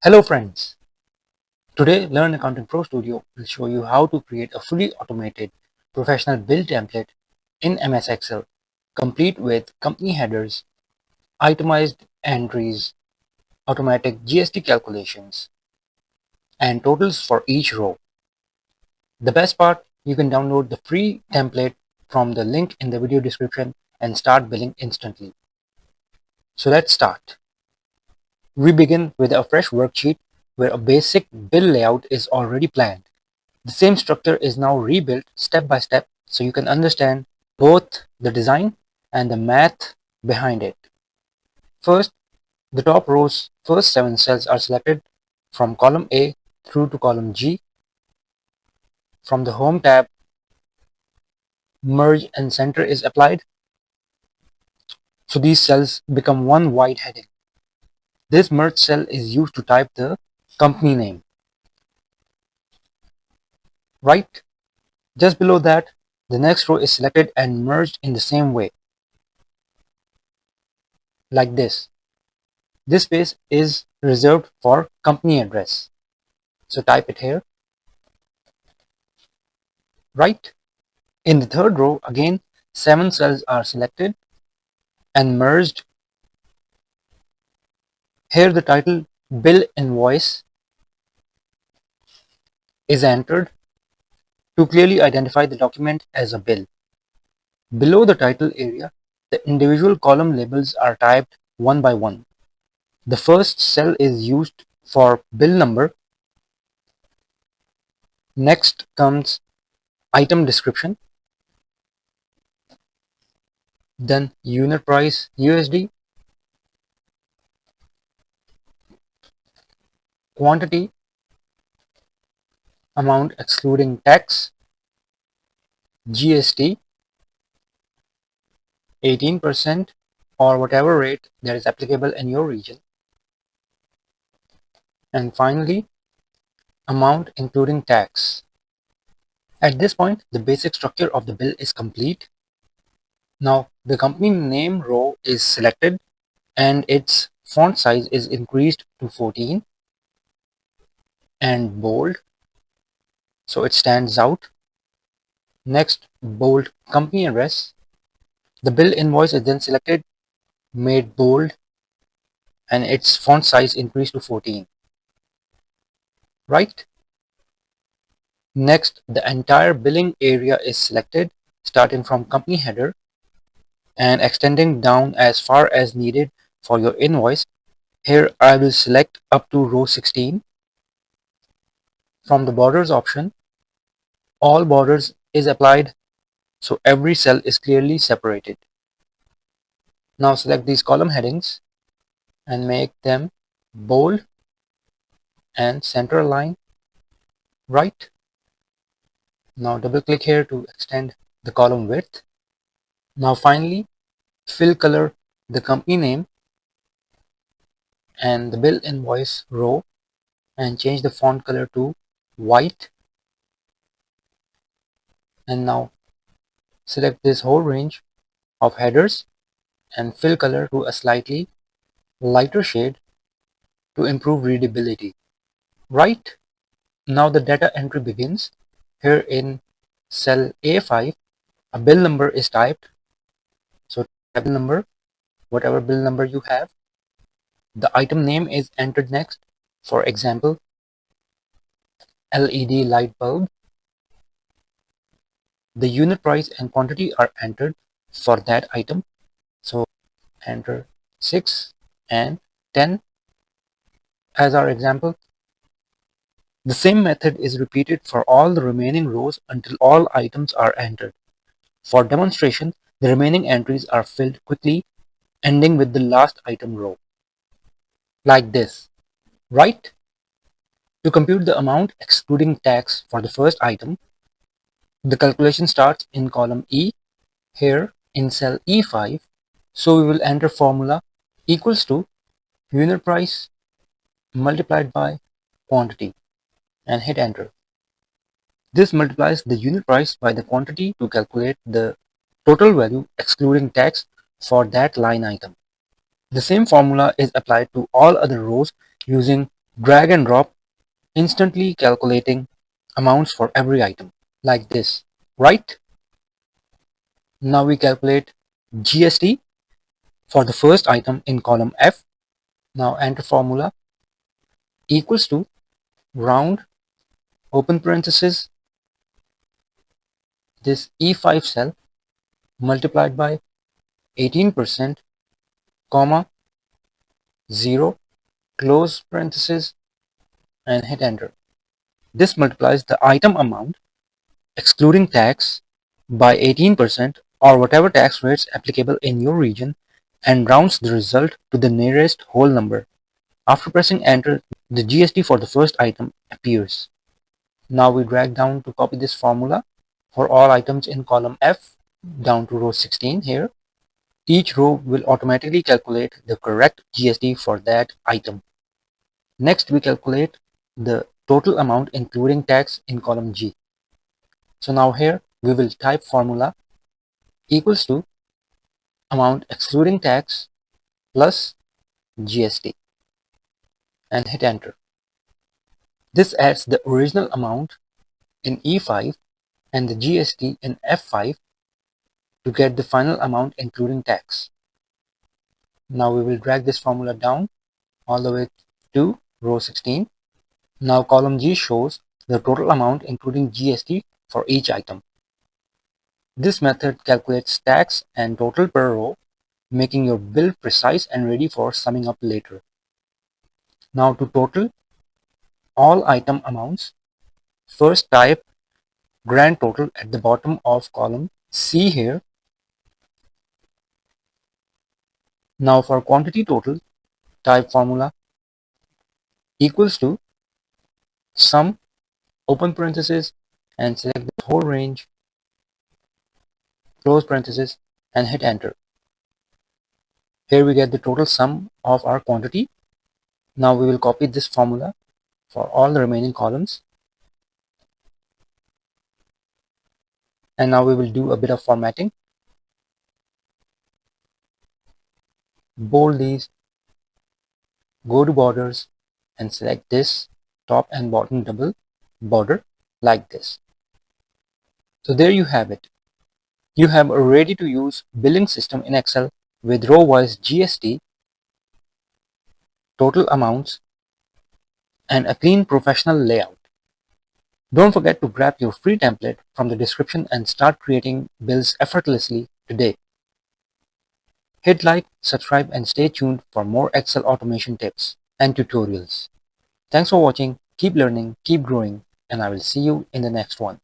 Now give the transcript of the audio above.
Hello friends, today Learn Accounting Pro Studio will show you how to create a fully automated professional bill template in MS Excel, complete with company headers, itemized entries, automatic GST calculations, and totals for each row. The best part, you can download the free template from the link in the video description and start billing instantly. So let's start. We begin with a fresh worksheet where a basic bill layout is already planned. The same structure is now rebuilt step by step so you can understand both the design and the math behind it. First, the top row's first 7 cells are selected from column A through to column G. From the Home tab, Merge and Center is applied, so these cells become one wide heading. This merge cell is used to type the company name. Right? Just below that, the next row is selected and merged in the same way, like this. This space is reserved for company address. So type it here. Right? In the third row, again, 7 cells are selected and merged. Here the title Bill Invoice is entered to clearly identify the document as a bill. Below the title area, the individual column labels are typed one by one. The first cell is used for bill number. Next comes item description, then unit price USD, quantity, amount excluding tax, GST, 18% or whatever rate that is applicable in your region, and finally amount including tax. At this point, the basic structure of the bill is complete. Now the company name row is selected and its font size is increased to 14 and bold, so it stands out. Next, bold company address. The bill invoice is then selected, made bold, and its font size increased to 14. Right? Next, the entire billing area is selected, starting from company header and extending down as far as needed for your invoice. Here I will select up to row 16. From the borders option, all borders is applied, so every cell is clearly separated. Now select these column headings and make them bold and center align. Right? Now double click here to extend the column width. Now finally, fill color the company name and the bill invoice row and change the font color to white. And now select this whole range of headers and fill color to a slightly lighter shade to improve readability. Right? Now the data entry begins. Here in cell A5, a bill number is typed. So type the number, whatever bill number you have. The item name is entered next. For example, LED light bulb. The unit price and quantity are entered for that item. So enter 6 and 10 as our example. The same method is repeated for all the remaining rows until all items are entered. For demonstration, the remaining entries are filled quickly, ending with the last item row. Like this, right? To compute the amount excluding tax for the first item, the calculation starts in column E, here in cell E5. So we will enter formula equals to unit price multiplied by quantity and hit enter. This multiplies the unit price by the quantity to calculate the total value excluding tax for that line item. The same formula is applied to all other rows using drag and drop, instantly calculating amounts for every item, like this, right? Now we calculate GST for the first item in column F. Now enter formula equals to round, open parenthesis, this E5 cell multiplied by 18%, comma, 0, close parenthesis, and hit enter. This multiplies the item amount, excluding tax, by 18% or whatever tax rates applicable in your region and rounds the result to the nearest whole number. After pressing enter, the GST for the first item appears. Now we drag down to copy this formula for all items in column F down to row 16 here. Each row will automatically calculate the correct GST for that item. Next, we calculate the total amount including tax in column G. So now here we will type formula equals to amount excluding tax plus GST and hit enter. This adds the original amount in E5 and the GST in F5 to get the final amount including tax. Now we will drag this formula down all the way to row 16. Now column G shows the total amount including GST for each item. This method calculates tax and total per row, making your bill precise and ready for summing up later. Now to total all item amounts, first type grand total at the bottom of column C here. Now for quantity total, type formula equals to sum, open parenthesis, and select the whole range, close parenthesis, and hit enter. Here we get the total sum of our quantity. Now we will copy this formula for all the remaining columns. And now we will do a bit of formatting. Bold these, go to borders, and select this top and bottom double border like this. So there you have it. You have a ready-to-use billing system in Excel with row-wise GST, total amounts, and a clean professional layout. Don't forget to grab your free template from the description and start creating bills effortlessly today. Hit like, subscribe, and stay tuned for more Excel automation tips and tutorials. Thanks for watching, keep learning, keep growing, and I will see you in the next one.